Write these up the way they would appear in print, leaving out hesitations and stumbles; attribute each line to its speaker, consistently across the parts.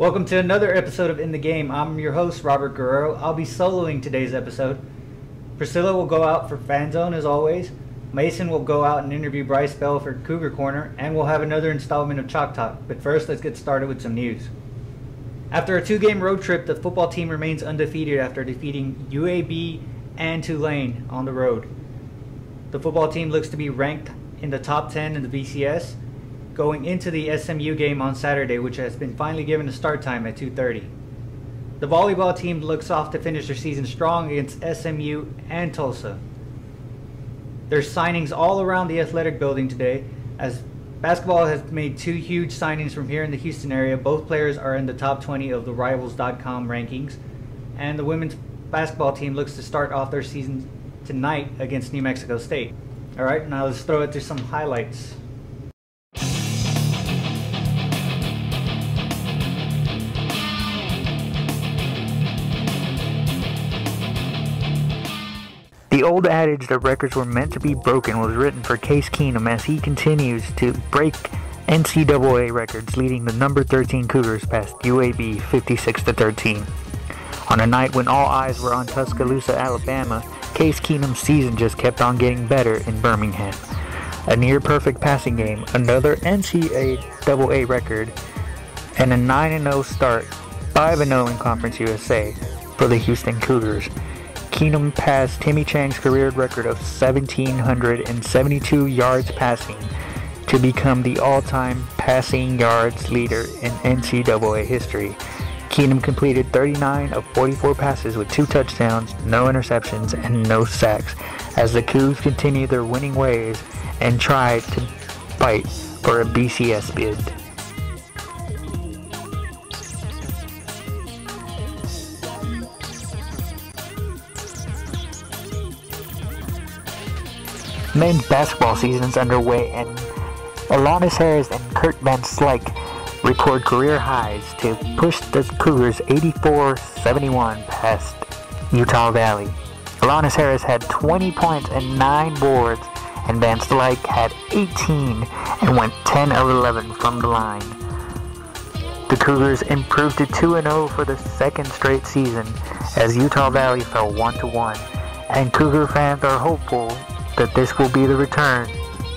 Speaker 1: Welcome to another episode of In the Game. I'm your host, Robert Guerrero. I'll be soloing today's episode. Priscilla will go out for Fan Zone as always. Mason will go out and interview Bryce Beall for Cougar Corner, and we'll have another installment of Chalk Talk. But first, let's get started with some news. After a 2-game road trip, the football team remains undefeated after defeating UAB and Tulane on the road. The football team looks to be ranked in the top 10 in the BCS, going into the SMU game on Saturday, which has been finally given a start time at 2:30. The volleyball team looks off to finish their season strong against SMU and Tulsa. There's signings all around the athletic building today, as basketball has made 2 huge signings from here in the Houston area. Both players are in the top 20 of the Rivals.com rankings, and the women's basketball team looks to start off their season tonight against New Mexico State. All right, now let's throw it to some highlights. The old adage that records were meant to be broken was written for Case Keenum as he continues to break NCAA records, leading the number 13 Cougars past UAB 56-13. On a night when all eyes were on Tuscaloosa, Alabama, Case Keenum's season just kept on getting better in Birmingham. A near-perfect passing game, another NCAA record, and a 9-0 start, 5-0 in Conference USA for the Houston Cougars. Keenum passed Timmy Chang's career record of 1,772 yards passing to become the all-time passing yards leader in NCAA history. Keenum completed 39 of 44 passes with 2 touchdowns, no interceptions, and no sacks as the Cougs continued their winning ways and tried to fight for a BCS bid. Men's basketball season is underway, and Alanis Harris and Kurt Van Slyke record career highs to push the Cougars 84-71 past Utah Valley. Alanis Harris had 20 points and 9 boards, and Van Slyke had 18 and went 10 of 11 from the line. The Cougars improved to 2-0 for the second straight season as Utah Valley fell 1-1, and Cougar fans are hopeful that this will be the return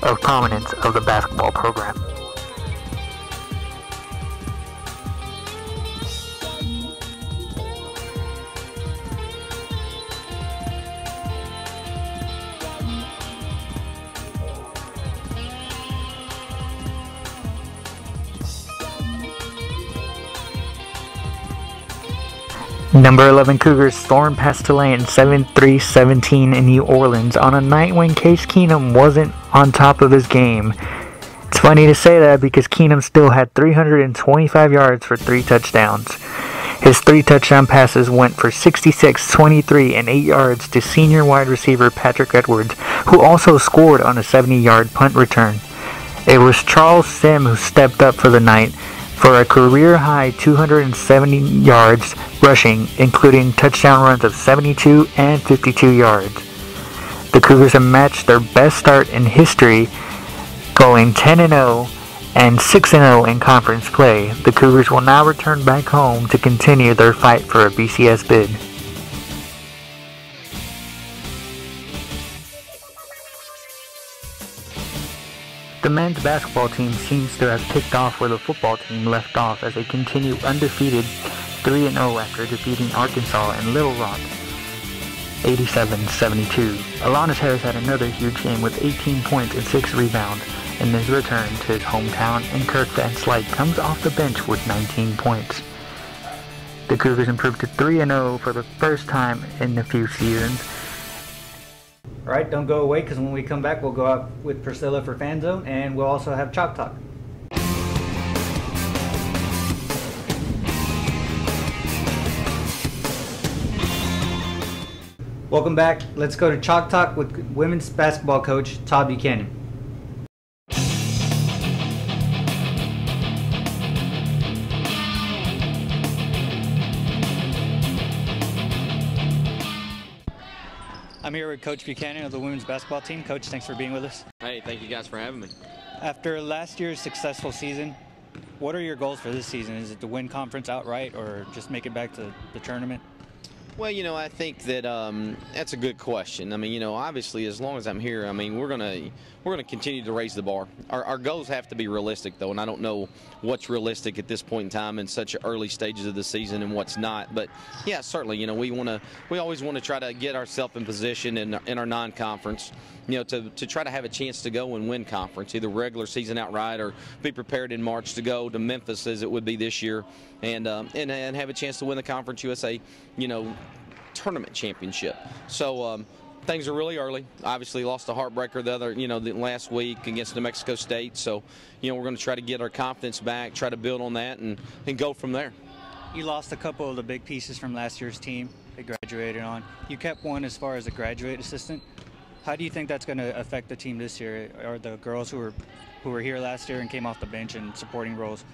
Speaker 1: of prominence of the basketball program. Number 11 Cougars stormed past Tulane 73-17 in New Orleans on a night when Case Keenum wasn't on top of his game. It's funny to say that because Keenum still had 325 yards for 3 touchdowns. His 3 touchdown passes went for 66, 23, and 8 yards to senior wide receiver Patrick Edwards, who also scored on a 70-yard punt return. It was Charles Sim who stepped up for the night for a career-high 270 yards rushing, including touchdown runs of 72 and 52 yards. The Cougars have matched their best start in history, going 10-0 and 6-0 in conference play. The Cougars will now return back home to continue their fight for a BCS bid. The men's basketball team seems to have picked off where the football team left off as they continue undefeated 3-0 after defeating Arkansas and Little Rock 87-72. Alanis Harris had another huge game with 18 points and 6 rebounds in his return to his hometown, and Kurt Van Slyke comes off the bench with 19 points. The Cougars improved to 3-0 for the first time in a few seasons. Alright, don't go away, because when we come back we'll go out with Priscilla for Fan Zone, and we'll also have Chalk Talk. Welcome back. Let's go to Chalk Talk with women's basketball coach Todd Buchanan. I'm here with Coach Buchanan of the women's basketball team. Coach, thanks for being with us.
Speaker 2: Hey, thank you guys for having me.
Speaker 1: After last year's successful season, What are your goals for this season? Is it to win conference outright or just make it back to the tournament?
Speaker 2: Well, I think that that's a good question. I mean, obviously, as long as I'm here, I mean, we're gonna continue to raise the bar. Our goals have to be realistic, though, and I don't know what's realistic at this point in time in such early stages of the season and what's not. But yeah, certainly, we always want to try to get ourselves in position in our non-conference, to try to have a chance to go and win conference, either regular season outright or be prepared in March to go to Memphis as it would be this year, and have a chance to win the Conference USA, tournament championship. So things are really early. Obviously lost a heartbreaker the last week against New Mexico State. So, we're going to try to get our confidence back, try to build on that, and go from there.
Speaker 1: You lost a couple of the big pieces from last year's team they graduated on. You kept one as far as a graduate assistant. How do you think that's going to affect the team this year? Are the girls who were here last year and came off the bench in supporting roles,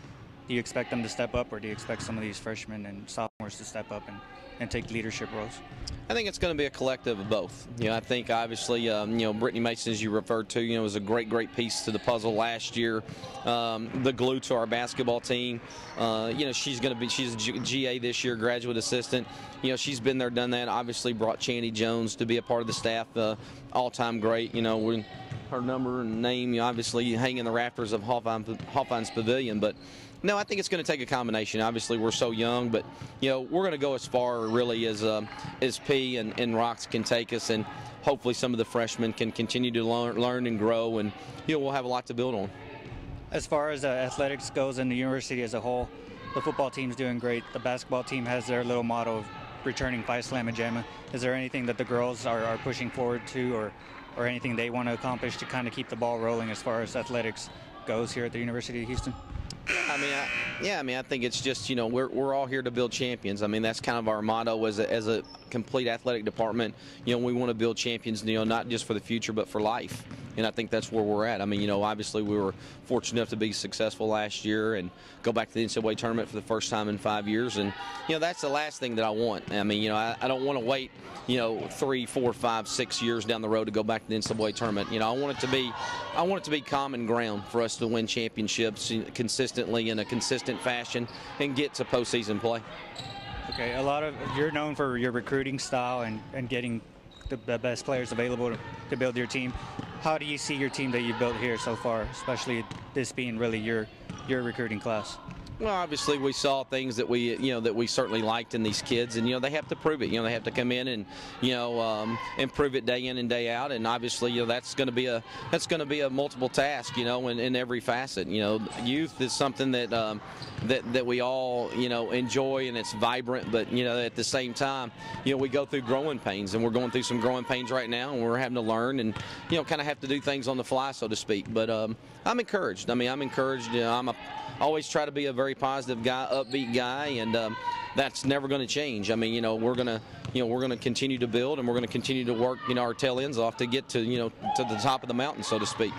Speaker 1: do you expect them to step up, or do you expect some of these freshmen and sophomores to step up and take leadership roles?
Speaker 2: I think it's going to be a collective of both. I think obviously, Brittany Mason, as you referred to, was a great piece to the puzzle last year. The glue to our basketball team. She's a GA this year, graduate assistant. She's been there, done that. Obviously brought Chandy Jones to be a part of the staff, all-time great. Her number and name, obviously hang in the rafters of Hawthorne's Pavilion, but. No, I think it's going to take a combination. Obviously, we're so young, but we're going to go as far really as P and Rocks can take us, and hopefully some of the freshmen can continue to learn and grow, and we'll have a lot to build on.
Speaker 1: As far as athletics goes in the university as a whole, the football team's doing great. The basketball team has their little motto of returning Phi Slamma Jamma. Is there anything that the girls are pushing forward to, or anything they want to accomplish to kind of keep the ball rolling as far as athletics goes here at the University of Houston?
Speaker 2: I think it's just, we're all here to build champions. I mean, that's kind of our motto as a complete athletic department. We want to build champions, not just for the future, but for life. And I think that's where we're at. I mean, obviously we were fortunate enough to be successful last year and go back to the NCAA tournament for the first time in 5 years. And, that's the last thing that I want. I mean, I don't want to wait, 3, 4, 5, 6 years down the road to go back to the NCAA tournament. I want it to be common ground for us to win championships consistently in a consistent fashion and get to postseason play.
Speaker 1: Okay, you're known for your recruiting style and getting the best players available to build your team. How do you see your team that you've built here so far, especially this being really your recruiting class?
Speaker 2: Well, obviously we saw things that we certainly liked in these kids, and they have to prove it. They have to come in and prove it day in and day out. And obviously, that's going to be a multiple task, in every facet. Youth is something that we all enjoy, and it's vibrant. But at the same time, we go through growing pains, and we're going through some growing pains right now, and we're having to learn and kind of have to do things on the fly, so to speak. But I'm encouraged. I mean, I'm encouraged. Always try to be a very positive guy, upbeat guy, and that's never going to change. I mean, we're gonna continue to build, and we're going to continue to work, our tail ends off to get to to the top of the mountain, so to speak.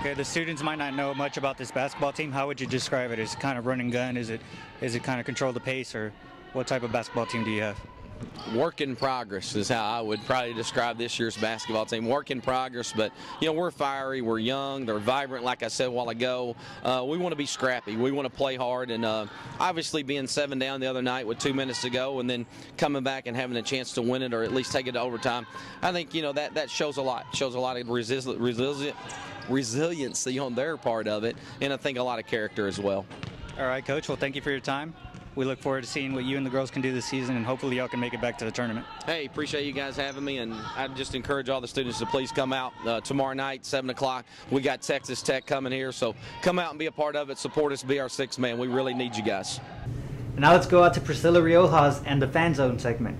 Speaker 1: Okay, the students might not know much about this basketball team. How would you describe it? Is it kind of run and gun? Is it kind of control the pace, or what type of basketball team do you have?
Speaker 2: Work in progress is how I would probably describe this year's basketball team. Work in progress, but we're fiery, we're young, they're vibrant. Like I said a while ago, we want to be scrappy, we want to play hard, and obviously being 7 down the other night with 2 minutes to go, and then coming back and having a chance to win it or at least take it to overtime, I think that shows a lot. Shows a lot of resiliency on their part of it, and I think a lot of character as well.
Speaker 1: All right, Coach. Well, thank you for your time. We look forward to seeing what you and the girls can do this season, and hopefully y'all can make it back to the tournament.
Speaker 2: Hey, appreciate you guys having me, and I just encourage all the students to please come out tomorrow night, 7 o'clock. We got Texas Tech coming here, so come out and be a part of it. Support us, be our sixth man. We really need you guys.
Speaker 1: Now let's go out to Priscilla Riojas and the Fan Zone segment.